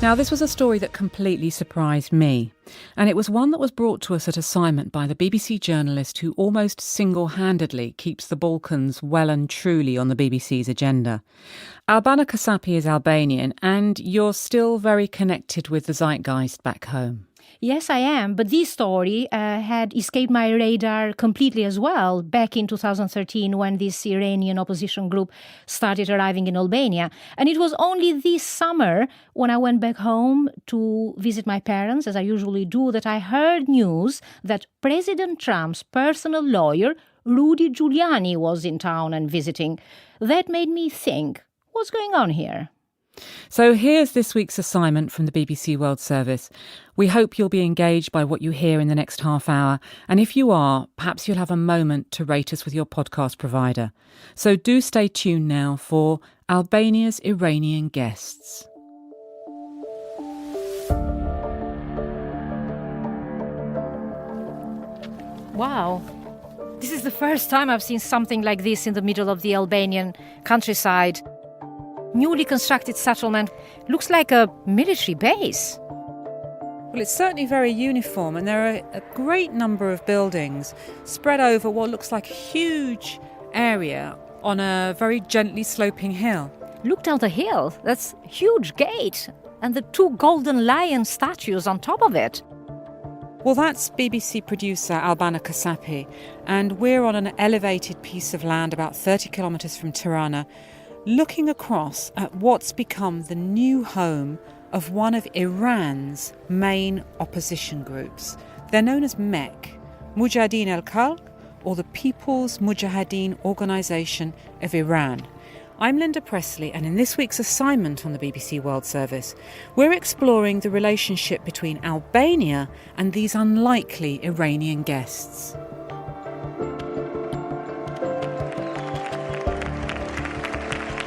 Now, this was a story that completely surprised me, and it was one that was brought to us at assignment by the BBC journalist who almost single-handedly keeps the Balkans well and truly on the BBC's agenda. Albana Kasapi is Albanian, and you're still very connected with the zeitgeist back home. Yes, I am. But this story had escaped my radar completely as well back in 2013 when this Iranian opposition group started arriving in Albania. And it was only this summer when I went back home to visit my parents, as I usually do, that I heard news that President Trump's personal lawyer, Rudy Giuliani, was in town and visiting. That made me think, what's going on here? So here's this week's assignment from the BBC World Service. We hope you'll be engaged by what you hear in the next half hour, and if you are, perhaps you'll have a moment to rate us with your podcast provider. So do stay tuned now for Albania's Iranian guests. Wow. This is the first time I've seen something like this in the middle of the Albanian countryside. Newly constructed settlement looks like a military base. Well, it's certainly very uniform, and there are a great number of buildings spread over what looks like a huge area on a very gently sloping hill. Look down the hill. That's a huge gate. And the two golden lion statues on top of it. Well, that's BBC producer Albana Kasapi, and we're on an elevated piece of land about 30 kilometres from Tirana, looking across at what's become the new home of one of Iran's main opposition groups. They're known as MEK, Mujahideen al-Khalq, or the People's Mujahideen Organisation of Iran. I'm Linda Presley, and in this week's assignment on the BBC World Service, we're exploring the relationship between Albania and these unlikely Iranian guests.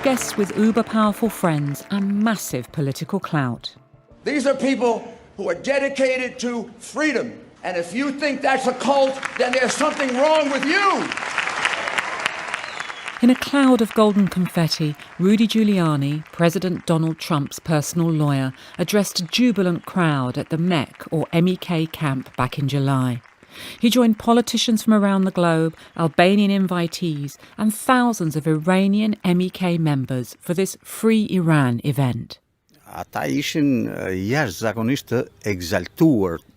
Guests with uber-powerful friends and massive political clout. These are people who are dedicated to freedom. And if you think that's a cult, then there's something wrong with you. In a cloud of golden confetti, Rudy Giuliani, President Donald Trump's personal lawyer, addressed a jubilant crowd at the MEK or MEK camp back in July. He joined politicians from around the globe, Albanian invitees, and thousands of Iranian MEK members for this Free Iran event.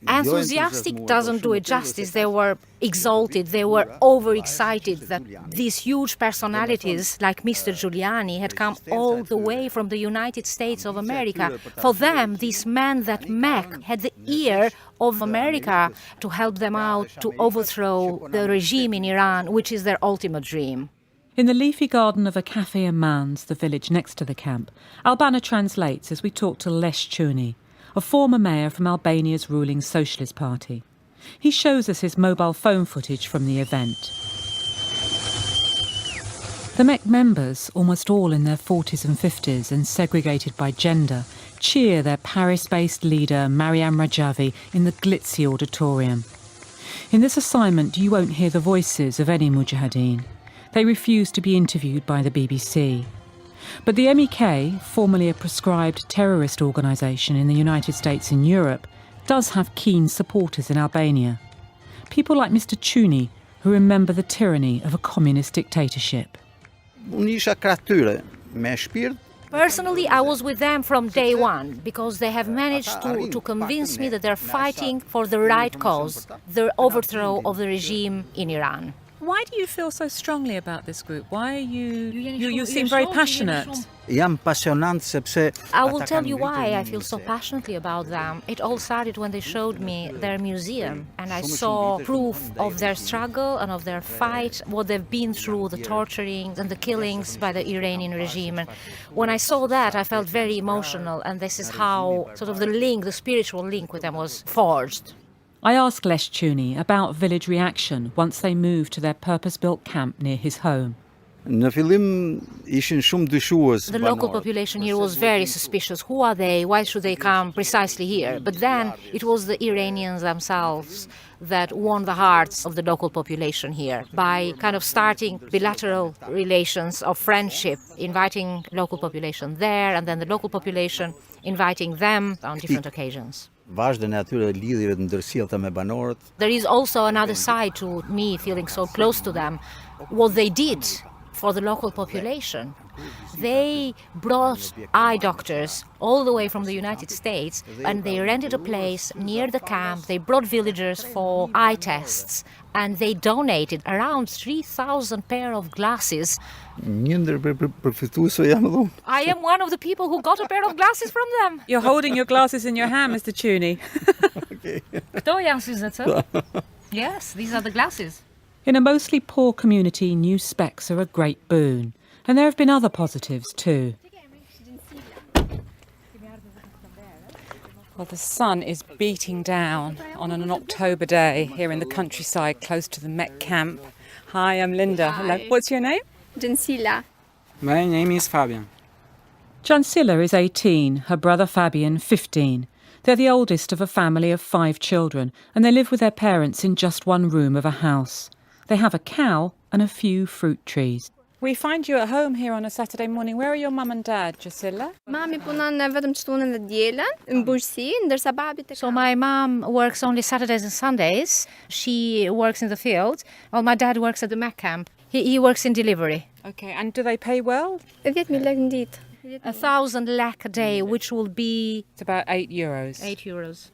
Enthusiastic doesn't do it justice. They were exalted, they were overexcited that these huge personalities like Mr. Giuliani had come all the way from the United States of America. For them, these men that MEK had the ear of America to help them out to overthrow the regime in Iran, which is their ultimate dream. In the leafy garden of a cafe in Mans, the village next to the camp, Albana translates as we talk to Les Chuni, a former mayor from Albania's ruling Socialist Party. He shows us his mobile phone footage from the event. The MEK members, almost all in their 40s and 50s and segregated by gender, cheer their Paris-based leader Mariam Rajavi in the glitzy auditorium. In this assignment, you won't hear the voices of any Mujahideen. They refuse to be interviewed by the BBC. But the MEK, formerly a proscribed terrorist organisation in the United States and Europe, does have keen supporters in Albania. People like Mr. Chuni, who remember the tyranny of a communist dictatorship. Personally, I was with them from day one because they have managed to convince me that they're fighting for the right cause, the overthrow of the regime in Iran. Why do you feel so strongly about this group? Why are you seem very passionate. I will tell you why I feel so passionately about them. It all started when they showed me their museum, and I saw proof of their struggle and of their fight, what they've been through, the torturing and the killings by the Iranian regime. And when I saw that, I felt very emotional, and this is how sort of the link, the spiritual link with them was forged. I asked Les Chuni about village reaction once they moved to their purpose-built camp near his home. The local population here was very suspicious. Who are they? Why should they come precisely here? But then it was the Iranians themselves that won the hearts of the local population here by kind of starting bilateral relations of friendship, inviting local population there, and then the local population inviting them on different occasions. Vazhde natyre lidhjet ndërsjellta me banorët. There is also another side to me feeling so close to them. What they did for the local population. They brought eye doctors all the way from the United States, and they rented a place near the camp. They brought villagers for eye tests, and they donated around 3,000 pair of glasses. I am one of the people who got a pair of glasses from them. You're holding your glasses in your hand, Mr. Tooney. Yes, these are the glasses. In a mostly poor community, new specs are a great boon. And there have been other positives too. Well, the sun is beating down on an October day here in the countryside close to the Met camp. Hi, I'm Linda. Hi. Hello. What's your name? Jansila. My name is Fabian. Jansila is 18, her brother Fabian 15. They're the oldest of a family of 5 children, and they live with their parents in just one room of a house. They have a cow and a few fruit trees. We find you at home here on a Saturday morning. Where are your mum and dad, Jansila? Mami punon vetëm çtunën dhe dielën në bursi, ndërsa babi tek. So my mom works only Saturdays and Sundays. She works in the field. Well, my dad works at the Met camp. He works in delivery. Okay, and do they pay well? 10,000 lekë në ditë. 1,000 lek a day, which will be It's about €8. €8. It's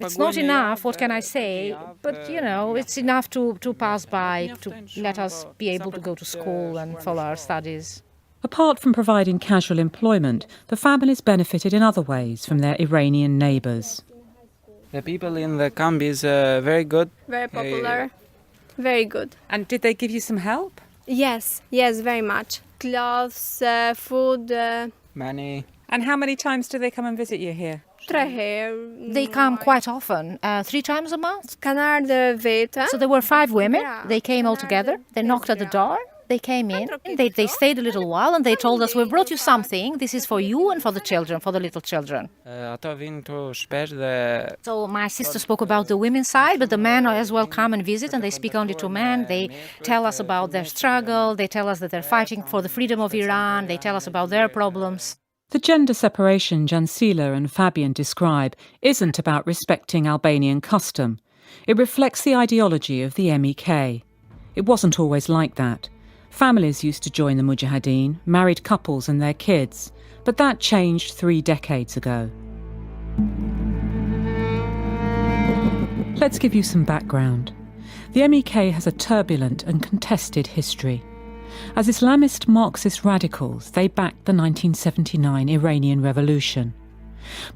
It's not enough, what can I say? But, you know, it's enough to pass by, to let us be able to go to school and follow our studies. Apart from providing casual employment, the families benefited in other ways from their Iranian neighbours. The people in the camp is very good. Very popular. Very good. And did they give you some help? Yes, very much. Clothes, food. Money. And how many times do they come and visit you here? 3 herë. They come quite often, 3 times a month. Kanë ardhur vetë. So there were 5 women. They came all together. They knocked at the door. They came in. They stayed a little while and they told us, "We've brought you something. This is for you and for the children, for the little children." Ato vinë këtu shpesh dhe So my sister spoke about the women's side, but the men as well come and visit, and they speak only to men. They tell us about their struggle. They tell us that they're fighting for the freedom of Iran. They tell us about their problems. The gender separation Jansila and Fabian describe isn't about respecting Albanian custom. It reflects the ideology of the MEK. It wasn't always like that. Families used to join the Mujahideen, married couples and their kids, but that changed 3 decades ago. Let's give you some background. The MEK has a turbulent and contested history. As Islamist Marxist radicals, they backed the 1979 Iranian Revolution.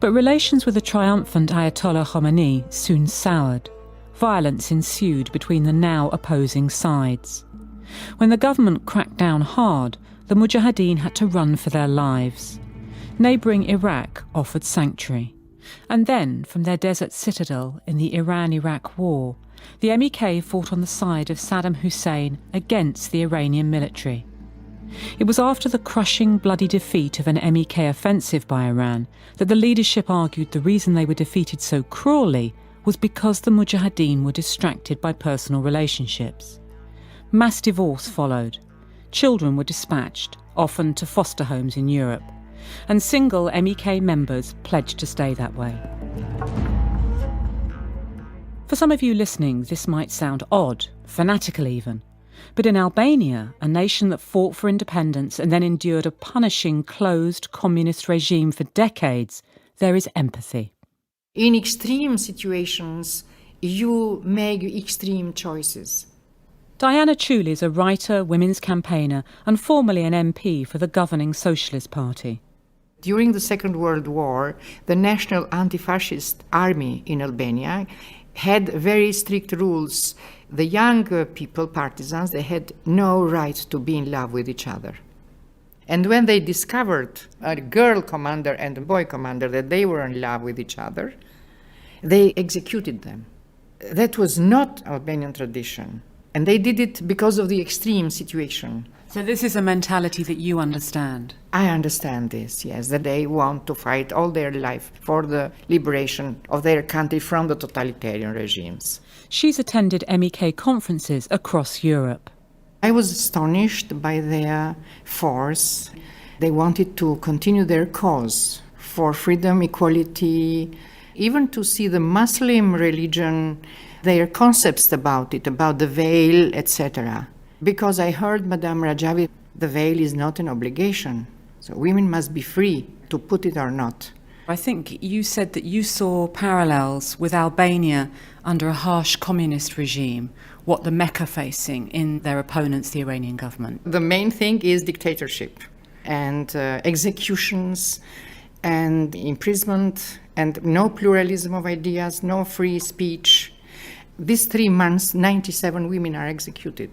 But relations with the triumphant Ayatollah Khomeini soon soured. Violence ensued between the now opposing sides. When the government cracked down hard, the Mujahideen had to run for their lives. Neighbouring Iraq offered sanctuary. And then, from their desert citadel in the Iran-Iraq war, the MEK fought on the side of Saddam Hussein against the Iranian military. It was after the crushing, bloody defeat of an MEK offensive by Iran that the leadership argued the reason they were defeated so cruelly was because the Mujahideen were distracted by personal relationships. Mass divorce followed. Children were dispatched, often to foster homes in Europe, and single MEK members pledged to stay that way. For some of you listening, this might sound odd, fanatical even, but in Albania, a nation that fought for independence and then endured a punishing, closed communist regime for decades, there is empathy. In extreme situations, you make extreme choices. Diana Chuli is a writer, women's campaigner, and formerly an MP for the governing Socialist Party. During the Second World War, the National Anti-Fascist Army in Albania had very strict rules. The young people, partisans, they had no right to be in love with each other. And when they discovered a girl commander and a boy commander that they were in love with each other, they executed them. That was not Albanian tradition. And they did it because of the extreme situation. So this is a mentality that you understand? I understand this, yes, that they want to fight all their life for the liberation of their country from the totalitarian regimes. She's attended MEK conferences across Europe. I was astonished by their force. They wanted to continue their cause for freedom, equality, even to see the Muslim religion, their concepts about it, about the veil, etc. Because I heard Madame Rajavi, the veil is not an obligation. So women must be free to put it or not. I think you said that you saw parallels with Albania under a harsh communist regime, what the Mecca facing in their opponents, the Iranian government. The main thing is dictatorship and executions and imprisonment and no pluralism of ideas, no free speech. These 3 months, 97 women are executed.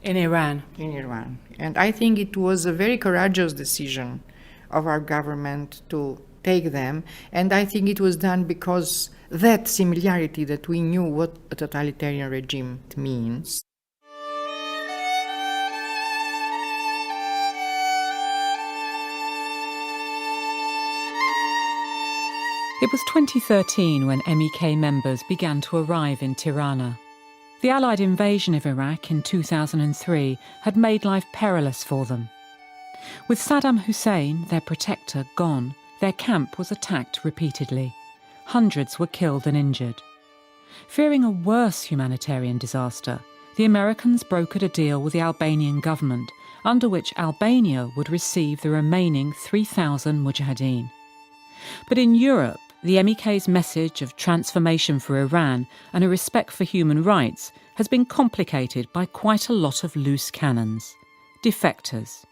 In Iran? In Iran. And I think it was a very courageous decision of our government to take them. And I think it was done because that similarity that we knew what a totalitarian regime means. It was 2013 when MEK members began to arrive in Tirana. The Allied invasion of Iraq in 2003 had made life perilous for them. With Saddam Hussein, their protector, gone, their camp was attacked repeatedly. Hundreds were killed and injured. Fearing a worse humanitarian disaster, the Americans brokered a deal with the Albanian government, under which Albania would receive the remaining 3,000 Mujahideen. But in Europe, the MEK's message of transformation for Iran and a respect for human rights has been complicated by quite a lot of loose cannons. Defectors.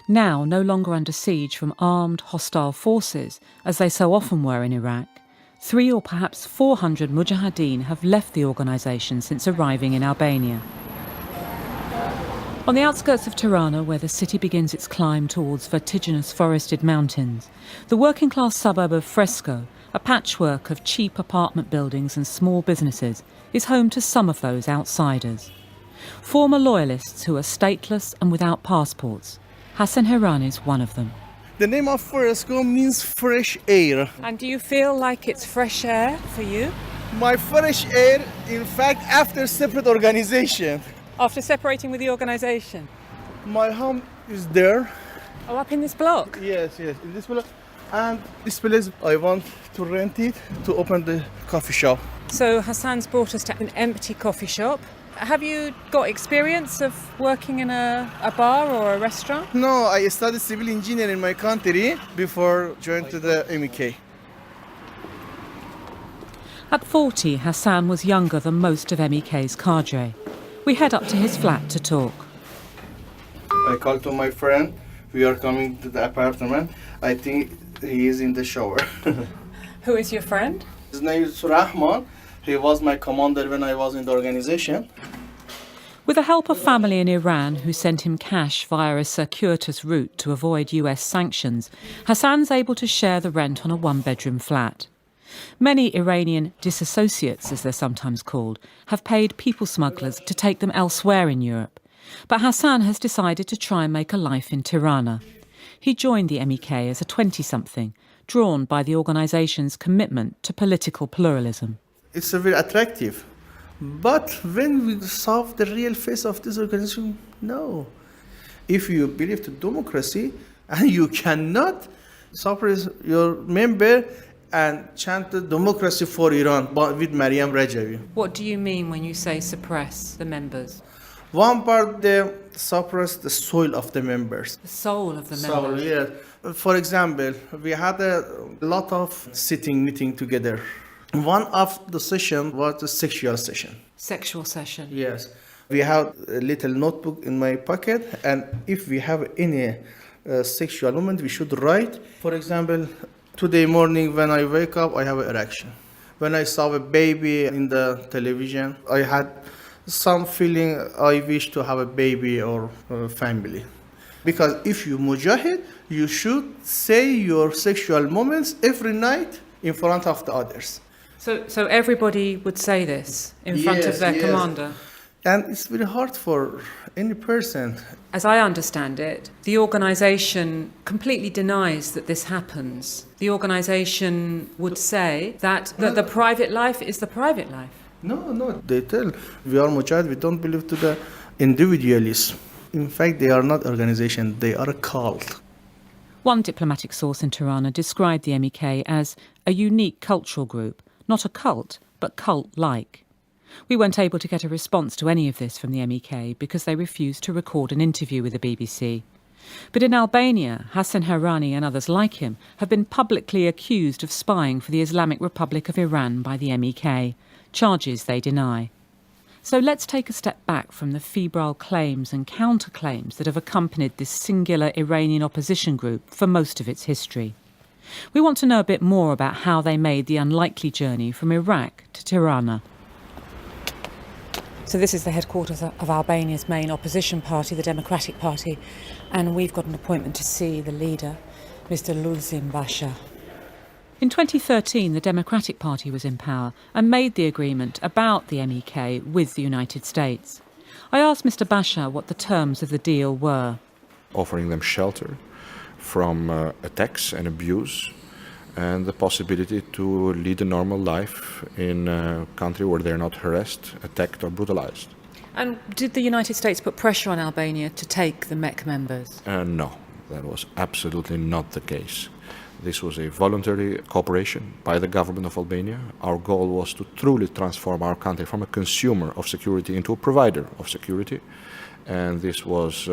Now no longer under siege from armed, hostile forces, as they so often were in Iraq, 300 or perhaps 400 Mujahideen have left the organisation since arriving in Albania. On the outskirts of Tirana, where the city begins its climb towards vertiginous forested mountains, the working-class suburb of Fresco, a patchwork of cheap apartment buildings and small businesses, is home to some of those outsiders. Former loyalists who are stateless and without passports. Hassan Hairani is one of them. The name of Fresco means fresh air. And do you feel like it's fresh air for you? My fresh air, in fact, after separate organization. After separating with the organisation? My home is there. Oh, up in this block? Yes, in this block. And this place, I want to rent it to open the coffee shop. So Hassan's brought us to an empty coffee shop. Have you got experience of working in a bar or a restaurant? No, I studied civil engineering in my country before joining to the MEK. At 40, Hassan was younger than most of MEK's cadre. We head up to his flat to talk. I called to my friend. We are coming to the apartment. I think he is in the shower. Who is your friend? His name is Rahman. He was my commander when I was in the organization. With the help of family in Iran who sent him cash via a circuitous route to avoid US sanctions, Hassan's able to share the rent on a one-bedroom flat. Many Iranian disassociates, as they're sometimes called, have paid people smugglers to take them elsewhere in Europe. But Hassan has decided to try and make a life in Tirana. He joined the MEK as a 20-something, drawn by the organisation's commitment to political pluralism. It's very attractive. But when we saw the real face of this organization, no. If you believe in democracy, and you cannot suppress your member and chant the democracy for Iran with Maryam Rajavi. What do you mean when you say suppress the members? One part, they suppress the soul of the members. The soul of the members? Soul, yes. For example, we had a lot of meeting together. One of the session was a sexual session. Sexual session? Yes. We have a little notebook in my pocket, and if we have any sexual moment, we should write. For example, today morning when I wake up, I have an erection. When I saw a baby in the television, I had some feeling I wish to have a baby or a family. Because if you mujahid, you should say your sexual moments every night in front of the others. So everybody would say this in front of their commander? And it's very hard for any person. As I understand it, the organisation completely denies that this happens. The organisation would say that the private life is the private life. No, they tell, we are mujahid, we don't believe to the individualism. In fact, they are not organization, they are a cult. One diplomatic source in Tirana described the MEK as a unique cultural group, not a cult, but cult-like. We weren't able to get a response to any of this from the MEK because they refused to record an interview with the BBC. But in Albania, Hassan Hayrani and others like him have been publicly accused of spying for the Islamic Republic of Iran by the MEK, charges they deny. So let's take a step back from the febrile claims and counterclaims that have accompanied this singular Iranian opposition group for most of its history. We want to know a bit more about how they made the unlikely journey from Iraq to Tirana. So this is the headquarters of Albania's main opposition party, the Democratic Party, and we've got an appointment to see the leader, Mr. Lulzim Basha. In 2013, the Democratic Party was in power and made the agreement about the MEK with the United States. I asked Mr. Basha what the terms of the deal were. Offering them shelter from attacks and abuse, and the possibility to lead a normal life in a country where they're not harassed, attacked or brutalized. And did the United States put pressure on Albania to take the MEK members? No, that was absolutely not the case. This was a voluntary cooperation by the government of Albania. Our goal was to truly transform our country from a consumer of security into a provider of security. And this was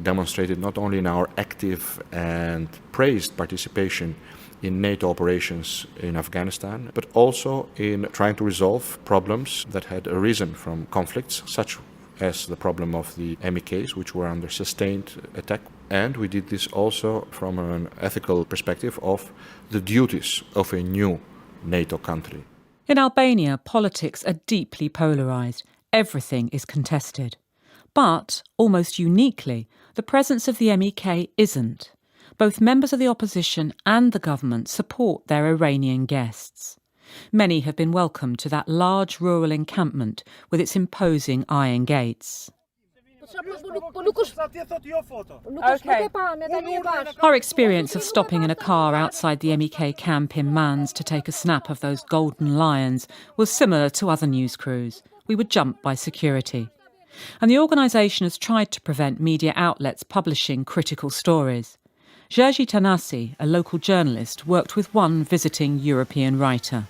demonstrated not only in our active and praised participation in NATO operations in Afghanistan, but also in trying to resolve problems that had arisen from conflicts, such as the problem of the MEKs, which were under sustained attack. And we did this also from an ethical perspective of the duties of a new NATO country. In Albania, politics are deeply polarised. Everything is contested. But, almost uniquely, the presence of the MEK isn't. Both members of the opposition and the government support their Iranian guests. Many have been welcomed to that large rural encampment with its imposing iron gates. Okay. Our experience of stopping in a car outside the MEK camp in Mans to take a snap of those golden lions was similar to other news crews. We were jumped by security. And the organisation has tried to prevent media outlets publishing critical stories. Jerzy Tanasi, a local journalist, worked with one visiting European writer.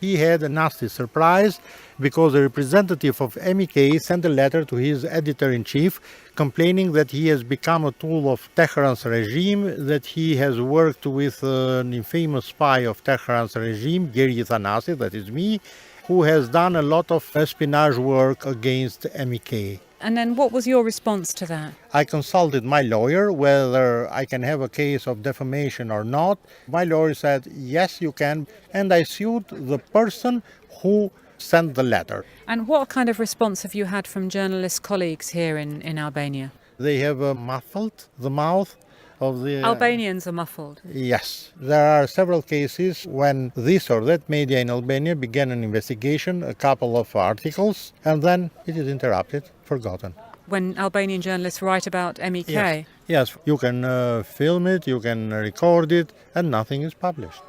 He had a nasty surprise because a representative of MEK sent a letter to his editor-in-chief complaining that he has become a tool of Tehran's regime, that he has worked with an infamous spy of Tehran's regime, Jerzy Tanasi, that is me, who has done a lot of espionage work against MEK. And then what was your response to that? I consulted my lawyer whether I can have a case of defamation or not. My lawyer said, yes, you can. And I sued the person who sent the letter. And what kind of response have you had from journalist colleagues here in Albania? They have muffled the mouth of the... Albanians are muffled? Yes. There are several cases when this or that media in Albania began an investigation, a couple of articles, and then it is interrupted, forgotten. When Albanian journalists write about MEK? Yes. You can film it, you can record it, and nothing is published.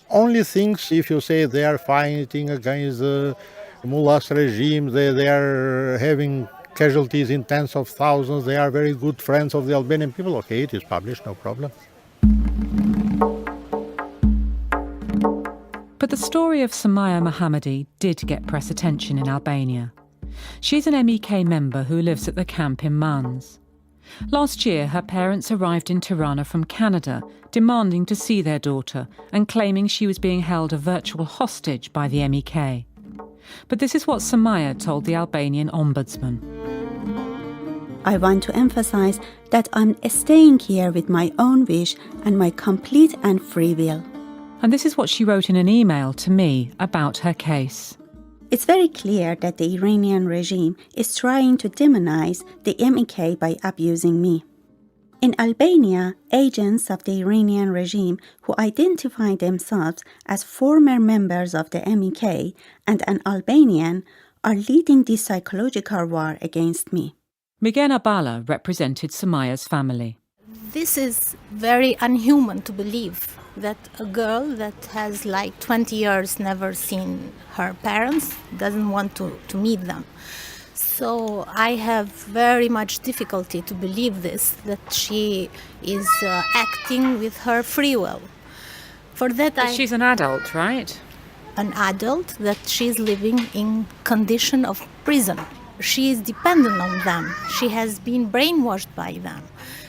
Only things if you say they are fighting against the mullah's regime, they are having casualties in tens of thousands, they are very good friends of the Albanian people. Okay, it is published, no problem. But the story of Samaya Mohammadi did get press attention in Albania. She's an MEK member who lives at the camp in Mans. Last year, her parents arrived in Tirana from Canada, demanding to see their daughter and claiming she was being held a virtual hostage by the MEK. But this is what Samaya told the Albanian ombudsman. I want to emphasize that I'm staying here with my own wish and my complete and free will. And this is what she wrote in an email to me about her case. It's very clear that the Iranian regime is trying to demonize the MEK by abusing me. In Albania, agents of the Iranian regime who identify themselves as former members of the MEK and an Albanian are leading this psychological war against me. Migena Bala represented Samaya's family. This is very unhuman to believe that a girl that has like 20 years never seen her parents doesn't want to meet them. So I have very much difficulty to believe this, that she is acting with her free will. For that, She's an adult, right? An adult, that she's living in condition of prison. She is dependent on them. She has been brainwashed by them.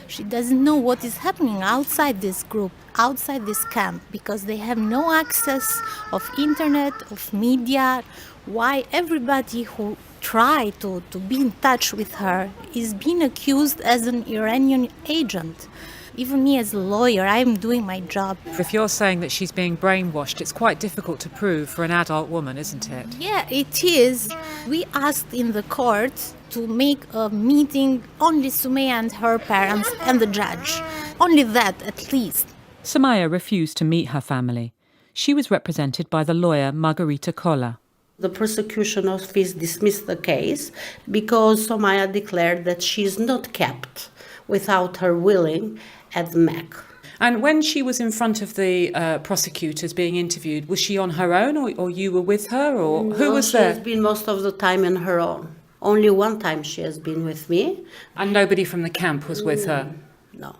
She doesn't know what is happening outside this group, outside this camp, because they have no access of internet, of media. Why everybody who try to be in touch with her is being accused as an Iranian agent. Even me as a lawyer, I'm doing my job. If you're saying that she's being brainwashed, it's quite difficult to prove for an adult woman, isn't it? Yeah, it is. We asked in the court to make a meeting only Sumaya and her parents and the judge. Only that, at least. Sumaya refused to meet her family. She was represented by the lawyer Margarita Kolla. The prosecution office dismissed the case because Sumaya declared that she is not kept without her willing at the MEC. And when she was in front of the prosecutors being interviewed, was she on her own or you were with her? Or who was there? She has been most of the time on her own. Only one time she has been with me. And nobody from the camp was with her? No.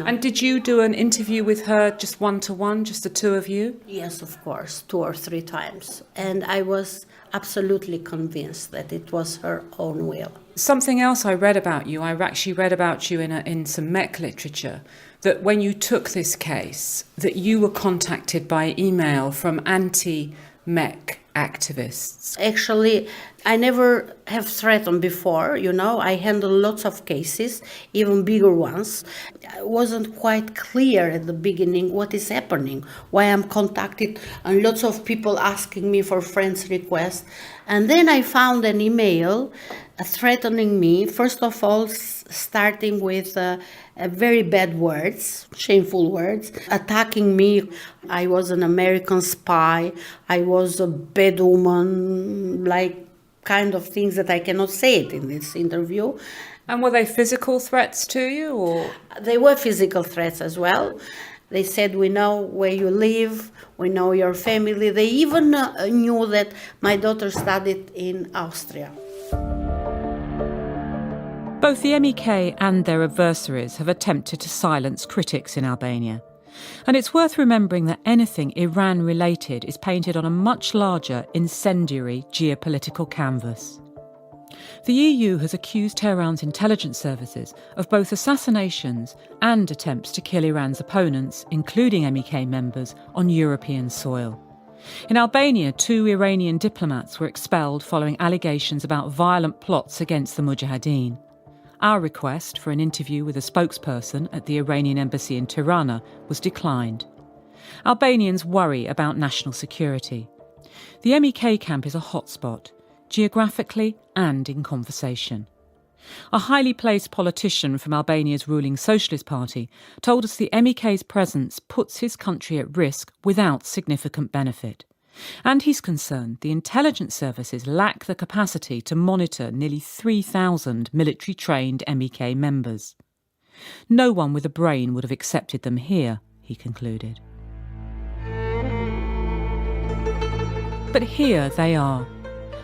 And did you do an interview with her just one-to-one, just the two of you? Yes, of course, 2 or 3 times. And I was absolutely convinced that it was her own will. Something else I read about you, I actually read about you in some MEC literature, that when you took this case, that you were contacted by email from anti-MEC activists. Actually, I never have threatened before, I handle lots of cases, even bigger ones. I wasn't quite clear at the beginning what is happening, why I'm contacted, and lots of people asking me for friends requests. And then I found an email threatening me, first of all, starting with very bad words, shameful words, attacking me. I was an American spy, I was a bad woman, kind of things that I cannot say it in this interview. And were they physical threats to you, or? They were physical threats as well. They said, we know where you live, we know your family. They even knew that my daughter studied in Austria. Both the MEK and their adversaries have attempted to silence critics in Albania. And it's worth remembering that anything Iran-related is painted on a much larger, incendiary geopolitical canvas. The EU has accused Tehran's intelligence services of both assassinations and attempts to kill Iran's opponents, including MEK members, on European soil. In Albania, 2 Iranian diplomats were expelled following allegations about violent plots against the Mujahideen. Our request for an interview with a spokesperson at the Iranian embassy in Tirana was declined. Albanians worry about national security. The MEK camp is a hotspot, geographically and in conversation. A highly placed politician from Albania's ruling Socialist Party told us the MEK's presence puts his country at risk without significant benefit. And he's concerned the intelligence services lack the capacity to monitor nearly 3,000 military-trained MEK members. No one with a brain would have accepted them here, he concluded. But here they are.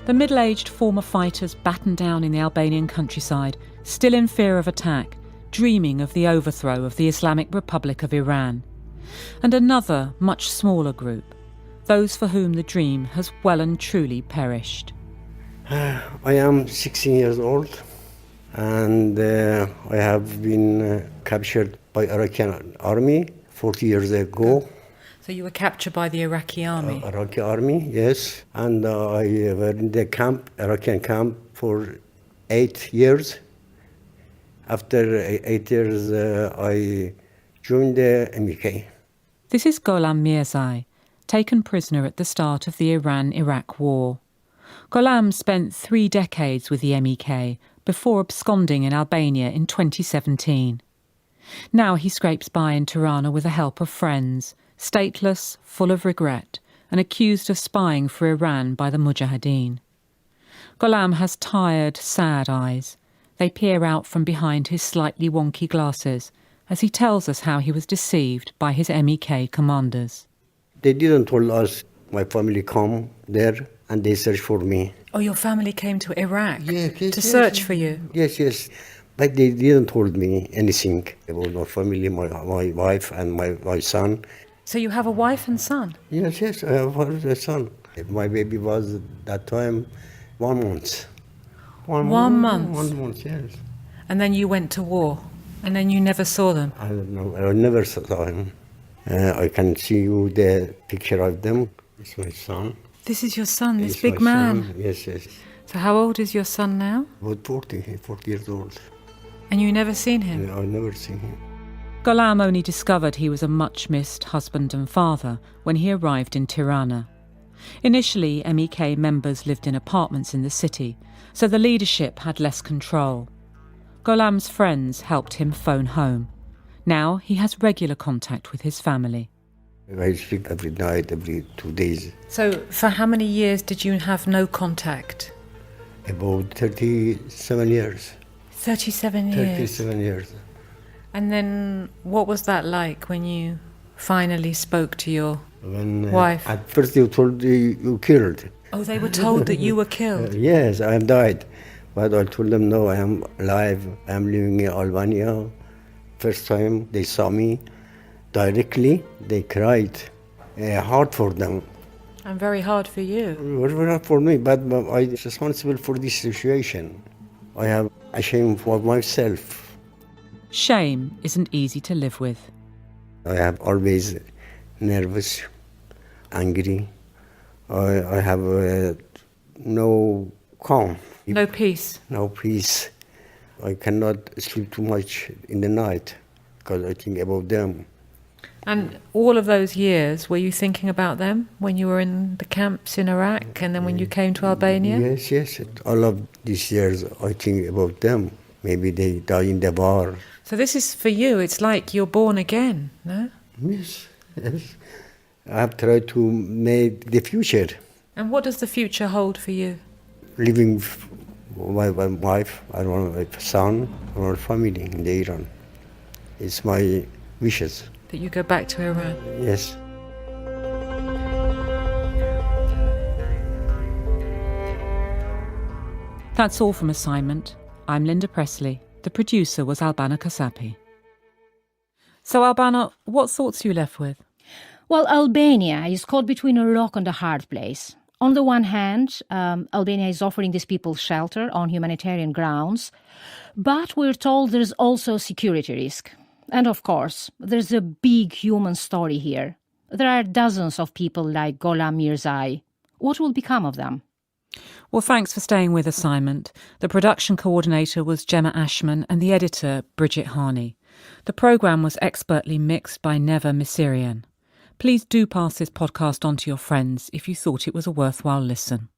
The middle-aged former fighters battened down in the Albanian countryside, still in fear of attack, dreaming of the overthrow of the Islamic Republic of Iran. And another, much smaller group, those for whom the dream has well and truly perished. I am 16 years old and I have been captured by Iraqi army 40 years ago. So you were captured by the Iraqi army? Iraqi army, yes. And I were in the camp, Iraqi camp, for 8 years. After 8 years, I joined the MEK. This is غلام Mirzایی, taken prisoner at the start of the Iran-Iraq war. غلام spent 3 decades with the MEK before absconding in Albania in 2017. Now he scrapes by in Tirana with the help of friends, stateless, full of regret, and accused of spying for Iran by the Mujahideen. غلام has tired, sad eyes. They peer out from behind his slightly wonky glasses as he tells us how he was deceived by his MEK commanders. They didn't tell us my family come there and they searched for me. Oh, your family came to Iraq to yes, search for you? Yes. But they didn't told me anything about my family, my wife and my son. So you have a wife and son? Yes, I have a son. My baby was that time 1 month. 1 month? 1 month, yes. And then you went to war, and then you never saw them? I don't know, I never saw him. I can see you the picture of them. It's my son. This is your son, this It's big my man? son. Yes. So how old is your son now? About 40 years old. And you never seen him? I've never seen him. غلام only discovered he was a much-missed husband and father when he arrived in Tirana. Initially, MEK members lived in apartments in the city, so the leadership had less control. Ghulam's friends helped him phone home. Now he has regular contact with his family. I speak every night, every 2 days. So for how many years did you have no contact? About 37 years. 37 years? 37 years. And then what was that like when you finally spoke to your wife? At first they told you killed. Oh, they were told that you were killed? Yes, I am died. But I told them, no, I am alive. I am living in Albania. First time they saw me directly, they cried. Hard for them. And very hard for you. Very hard for me, but I am responsible for this situation. I have ashamed for myself. Shame isn't easy to live with. I have always nervous, angry. I have no calm. No peace? No peace. I cannot sleep too much in the night because I think about them. And all of those years, were you thinking about them when you were in the camps in Iraq and then when you came to Albania? Yes. All of these years I think about them. Maybe they die in the war. So this is for you, it's like you're born again, no? Yes. I have tried to make the future. And what does the future hold for you? Living with my wife, I want a son, I want a family in Iran. It's my wishes. That you go back to Iran? Yes. That's all from Assignment. I'm Linda Presley. The producer was Albana Kasapi. So Albana, what thoughts are you left with? Well, Albania is caught between a rock and a hard place. On the one hand, Albania is offering these people shelter on humanitarian grounds, but we're told there's also security risk. And of course, there's a big human story here. There are dozens of people like غلام میرزایی. What will become of them? Well, thanks for staying with Assignment. The production coordinator was Gemma Ashman and the editor, Bridget Harney. The programme was expertly mixed by Neva Misirian. Please do pass this podcast on to your friends if you thought it was a worthwhile listen.